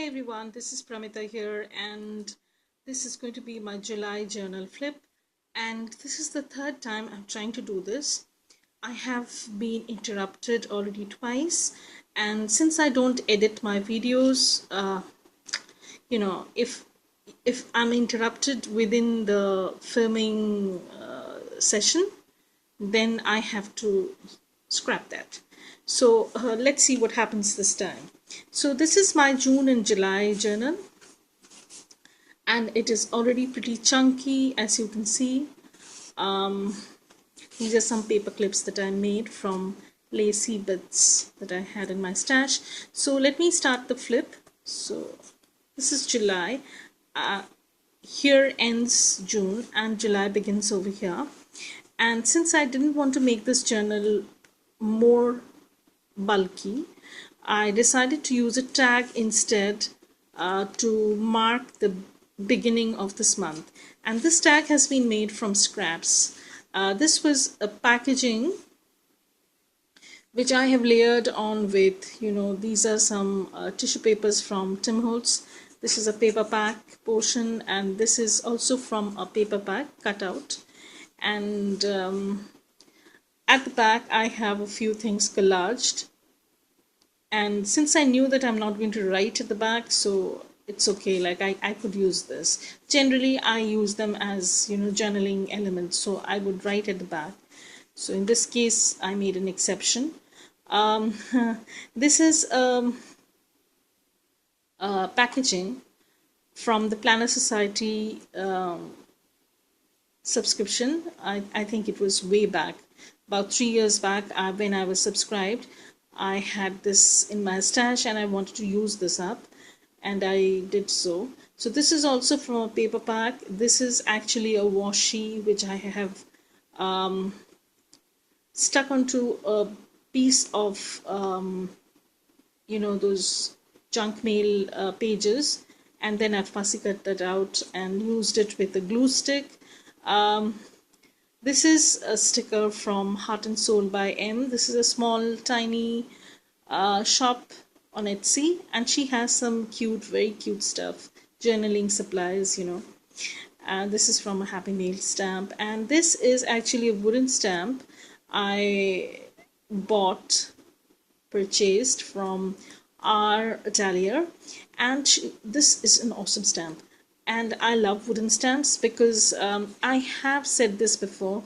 everyone, this is Pramita here, and this is going to be my July journal flip. And this is the third time I'm trying to do this. I have been interrupted already twice, and since I don't edit my videos, if I'm interrupted within the filming session, then I have to scrap that. So let's see what happens this time. So this is my June and July journal, and it is already pretty chunky, as you can see. These are some paper clips that I made from lacy bits that I had in my stash. So let me start the flip. So this is July. Here ends June and July begins over here. And since I didn't want to make this journal more bulky, I decided to use a tag instead to mark the beginning of this month. And this tag has been made from scraps. This was a packaging which I have layered on with, these are some tissue papers from Tim Holtz. This is a paper pack portion, and this is also from a paper pack cut out. And at the back I have a few things collaged, and since I knew that I'm not going to write at the back, so it's okay, like I could use this. Generally I use them as journaling elements, so I would write at the back. So in this case I made an exception. This is packaging from the Planner Society subscription. I think it was way back, about 3 years back, when I was subscribed. I had this in my stash and I wanted to use this up, and I did so. So this is also from a paper pack. This is actually a washi which I have stuck onto a piece of those junk mail pages, and then I've fussy cut that out and used it with a glue stick. This is a sticker from Heart and Soul by M. This is a small tiny shop on Etsy, and she has some very cute stuff, journaling supplies, and this is from a Happy Mail stamp, and this is actually a wooden stamp I purchased from our atelier, and this is an awesome stamp. And I love wooden stamps because I have said this before,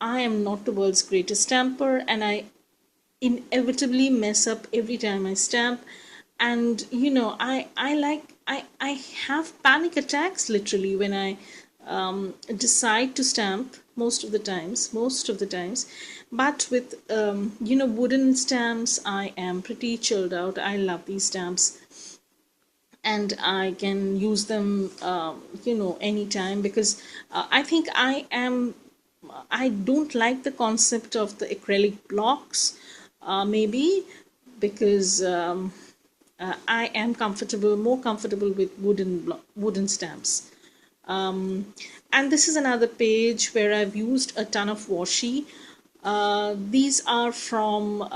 I am not the world's greatest stamper, and I inevitably mess up every time I stamp. And I have panic attacks literally when I decide to stamp most of the times. But with wooden stamps, I am pretty chilled out. I love these stamps, and I can use them anytime, because I think I don't like the concept of the acrylic blocks, maybe because I am more comfortable with wooden stamps. And this is another page where I've used a ton of washi. These are from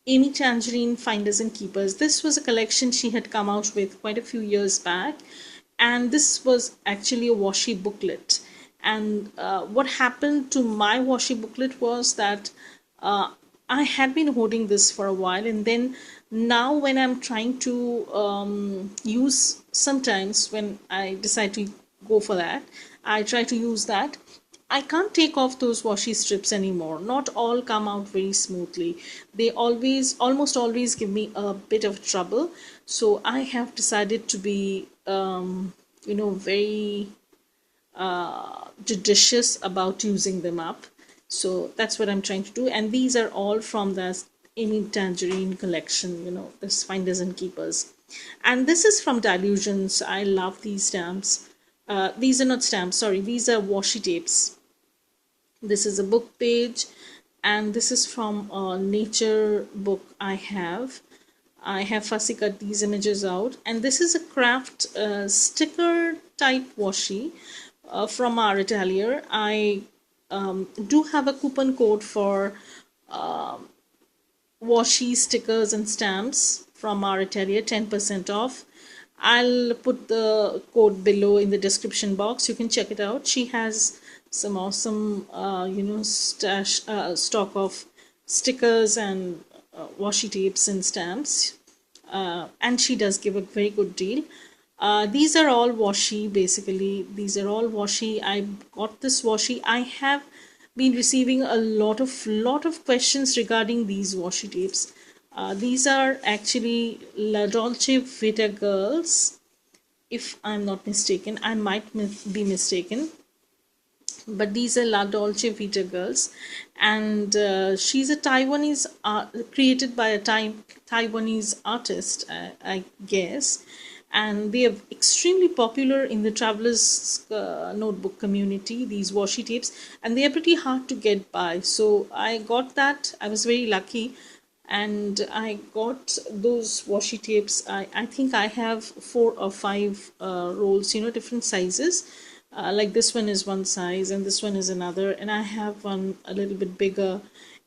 Amy Tangerine Finders and Keepers. This was a collection she had come out with quite a few years back, and this was actually a washi booklet. And what happened to my washi booklet was that I had been holding this for a while, and then now when I'm trying to use, sometimes when I decide to go for that, I try to use that, I can't take off those washi strips anymore. Not all come out very smoothly. They almost always give me a bit of trouble. So I have decided to be, very judicious about using them up. So that's what I'm trying to do. And these are all from the Amy Tangerine collection, this Finders and Keepers. And this is from Dilutions. I love these stamps. These are not stamps, sorry, these are washi tapes. This is a book page, and this is from a nature book I have. I have fussy cut these images out, and this is a craft sticker type washi from our atelier. I do have a coupon code for washi stickers and stamps from our atelier, 10% off. I'll put the code below in the description box. You can check it out. She has some awesome, stock of stickers and washi tapes and stamps. And she does give a very good deal. These are all washi, basically. These are all washi. I got this washi. I have been receiving a lot of questions regarding these washi tapes. These are actually La Dolce Vita Girls, if I'm not mistaken. I might be mistaken, but these are La Dolce Vita Girls, and she's a Taiwanese created by a Taiwanese artist, I guess, and they are extremely popular in the travelers notebook community, these washi tapes, and they are pretty hard to get by. So I got that. I was very lucky, and I got those washi tapes. I think I have 4 or 5 rolls, different sizes. Like this one is one size and this one is another, and I have one a little bit bigger.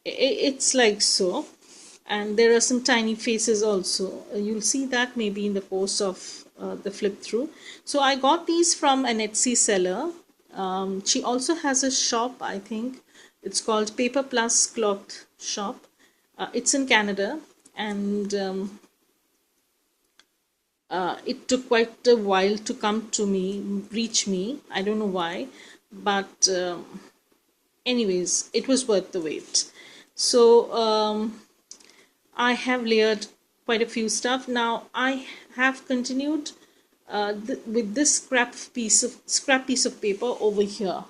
It's like so, and there are some tiny faces also. You'll see that maybe in the course of the flip through. So I got these from an Etsy seller. She also has a shop, I think. It's called Paper Plus Cloth Shop. It's in Canada, and it took quite a while to reach me. I don't know why, but anyways, it was worth the wait. So I have layered quite a few stuff. Now I have continued with this scrap piece of paper over here,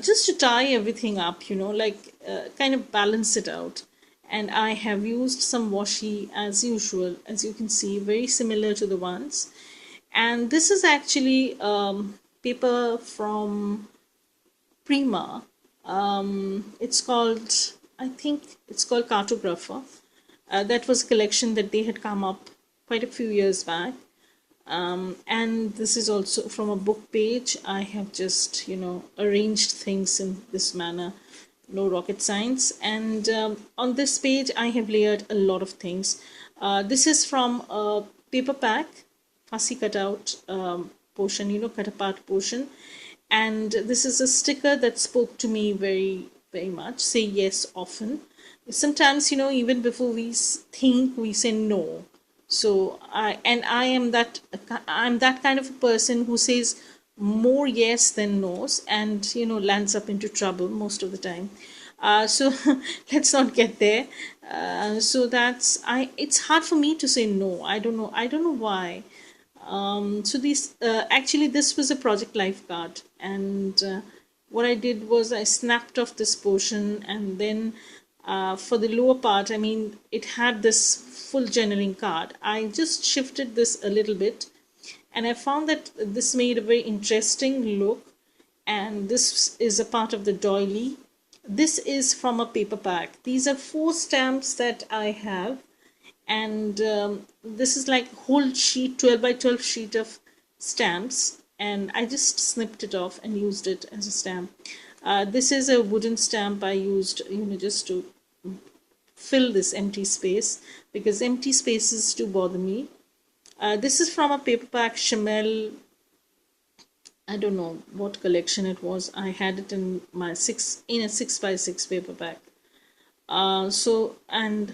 just to tie everything up, kind of balance it out. And I have used some washi as usual, as you can see, very similar to the ones. And this is actually paper from Prima. I think it's called Cartographer. That was a collection that they had come up quite a few years back. And this is also from a book page. I have just, arranged things in this manner. No rocket science. And on this page I have layered a lot of things. This is from a paper pack, fussy cutout portion, cut apart portion. And this is a sticker that spoke to me very, very much. Say yes often. Sometimes, even before we think, we say no. So I'm that kind of a person who says more yes than no's, and lands up into trouble most of the time. So let's not get there. So it's hard for me to say no. I don't know why. So actually this was a Project Life card, and what I did was I snapped off this portion, and then for the lower part, it had this full journaling card. I just shifted this a little bit, and I found that this made a very interesting look. And this is a part of the doily. This is from a paper pack. These are 4 stamps that I have, and this is like whole sheet, 12 by 12 sheet of stamps, and I just snipped it off and used it as a stamp. This is a wooden stamp I used, just to fill this empty space, because empty spaces do bother me. This is from a paperback Chamel. I don't know what collection it was. I had it in a 6x6 paperback. And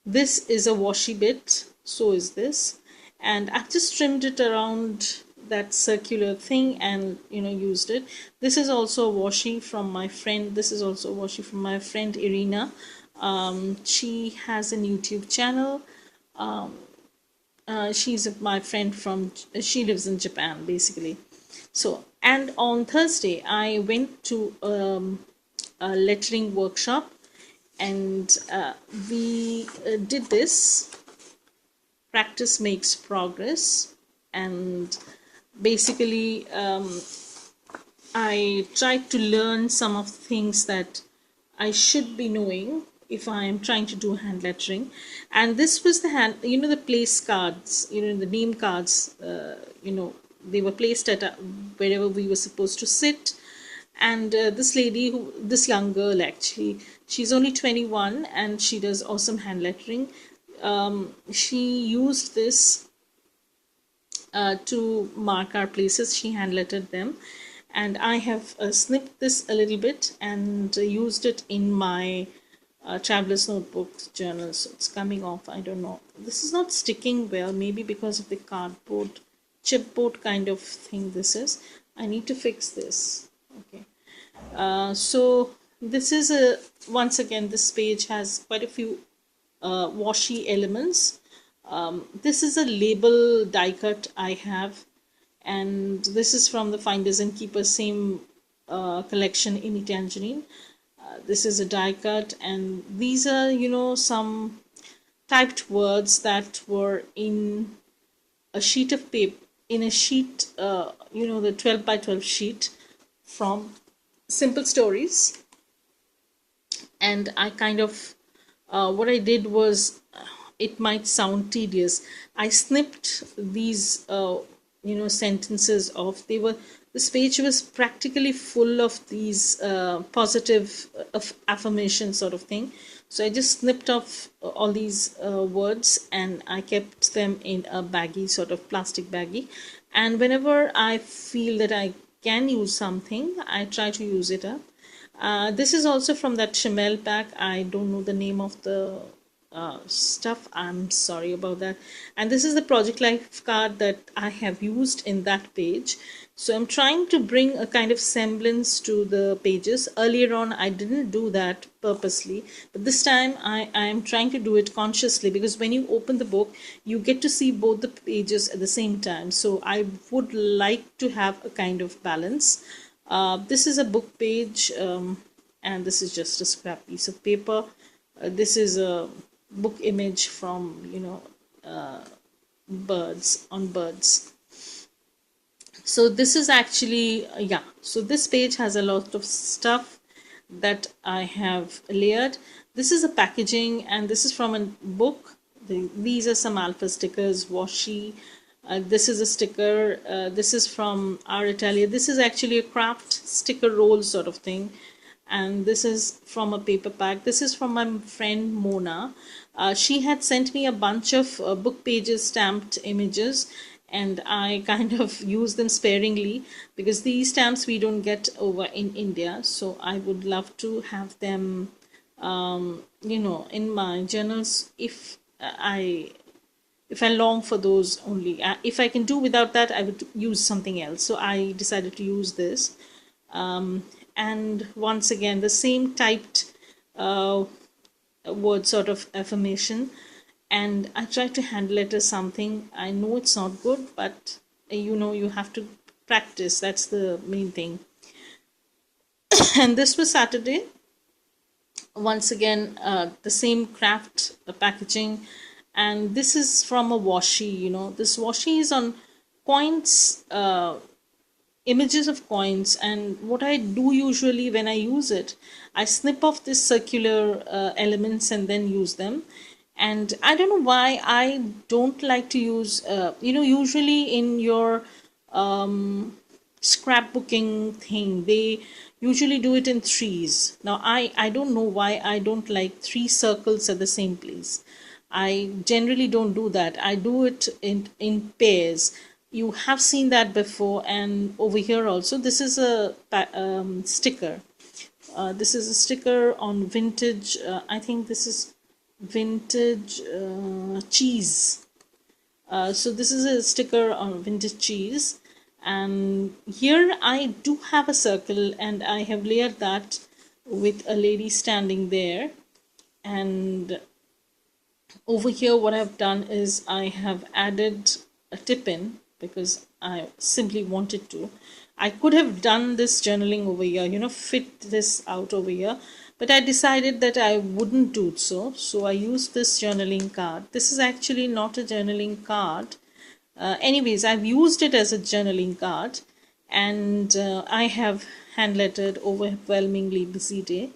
this is a washi bit. So is this, and I've just trimmed it around that circular thing and used it. This is also a washi from my friend. This is also a washi from my friend Irina. She has a YouTube channel. She's my friend she lives in Japan, basically. So, and on Thursday I went to a lettering workshop, and we did this. Practice makes progress, and basically I tried to learn some of the things that I should be knowing if I am trying to do hand lettering. And this was the place cards, the name cards, they were placed at wherever we were supposed to sit. And this young girl, actually, she's only 21, and she does awesome hand lettering. She used this to mark our places. She hand lettered them, and I have snipped this a little bit and used it in my traveler's notebook journal. So it's coming off. I don't know. This is not sticking well, maybe because of the cardboard, chipboard kind of thing this is. I need to fix this. Okay. So this is a, once again, this page has quite a few washi elements. This is a label die cut I have, and this is from the Finders and Keepers same collection, Imi Tangerine. This is a die cut, and these are, you know, some typed words that were in a sheet of paper, in a sheet, you know, the 12 by 12 sheet from Simple Stories. And I kind of, what I did was, it might sound tedious. I snipped these, you know, sentences off. They were, this page was practically full of these positive affirmation sort of thing. So I just snipped off all these words and I kept them in a baggie, sort of plastic baggie. And whenever I feel that I can use something, I try to use it up. This is also from that Chimel pack. I don't know the name of the stuff. I'm sorry about that. And this is the Project Life card that I have used in that page. So I'm trying to bring a kind of semblance to the pages. Earlier on, I didn't do that purposely, but this time I am trying to do it consciously, because when you open the book, you get to see both the pages at the same time. So I would like to have a kind of balance. This is a book page, and this is just a scrap piece of paper. This is a book image from, you know, birds, on birds. So this is actually, yeah, so this page has a lot of stuff that I have layered. This is a packaging, and this is from a book. These are some alpha stickers, washi. This is a sticker. This is from Our Italia. This is actually a craft sticker roll sort of thing. And this is from a paper pack. This is from my friend Mona. She had sent me a bunch of book pages stamped images, and I kind of use them sparingly because these stamps we don't get over in India. So I would love to have them, you know, in my journals if I long for those only. If I can do without that, I would use something else. So I decided to use this. And once again, the same typed word sort of affirmation. And I try to hand letter something. I know it's not good, but you know, you have to practice. That's the main thing. And this was Saturday. Once again, the same craft packaging, and this is from a washi. You know, this washi is on coins, images of coins. And what I do usually when I use it, I snip off this circular elements and then use them. And I don't know why I don't like to use, you know, usually in your scrapbooking thing, they usually do it in threes. Now I don't know why I don't like three circles at the same place. I generally don't do that. I do it in pairs. You have seen that before, and over here also. This is a sticker. This is a sticker on vintage. I think this is vintage cheese. So this is a sticker on vintage cheese, and here I do have a circle, and I have layered that with a lady standing there. And over here what I've done is I have added a tip in because I simply wanted to. I could have done this journaling over here, you know, fit this out over here, but I decided that I wouldn't do so. So I used this journaling card. This is actually not a journaling card. Anyways, I've used it as a journaling card, and I have hand lettered overwhelmingly busy day.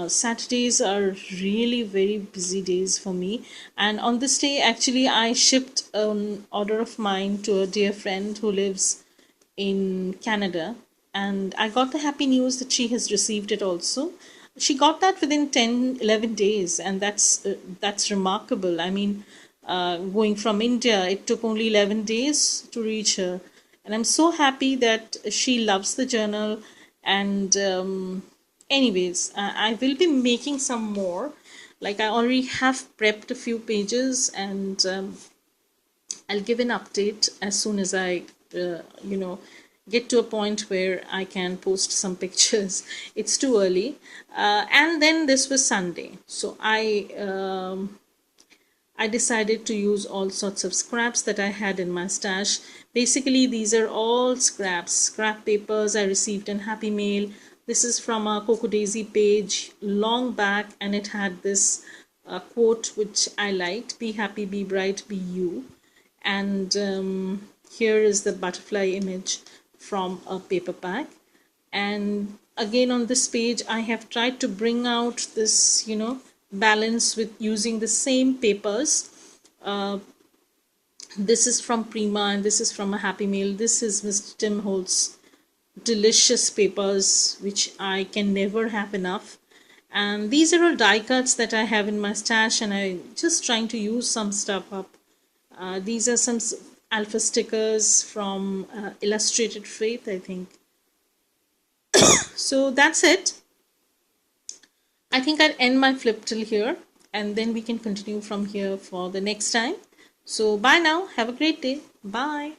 Saturdays are really very busy days for me, and on this day actually I shipped an order of mine to a dear friend who lives in Canada, and I got the happy news that she has received it also. She got that within 10, 11 days, and that's remarkable. I mean, going from India, it took only 11 days to reach her. And I'm so happy that she loves the journal. And anyways, I will be making some more. Like, I already have prepped a few pages, and I'll give an update as soon as I, get to a point where I can post some pictures. It's too early. And then this was Sunday. So I decided to use all sorts of scraps that I had in my stash. Basically, these are all scrap papers I received in Happy Mail. This is from a Coco Daisy page long back, and it had this quote which I liked: "Be happy, be bright, be you." And here is the butterfly image from a paper pack. And again, on this page, I have tried to bring out this, balance with using the same papers. This is from Prima, and this is from a Happy Meal. This is Mr. Tim Holtz delicious papers, which I can never have enough. And these are all die cuts that I have in my stash, and I'm just trying to use some stuff up. These are some alpha stickers from Illustrated Faith, I think. So that's it. I think I'll end my flip till here, and then we can continue from here for the next time. So bye now. Have a great day. Bye.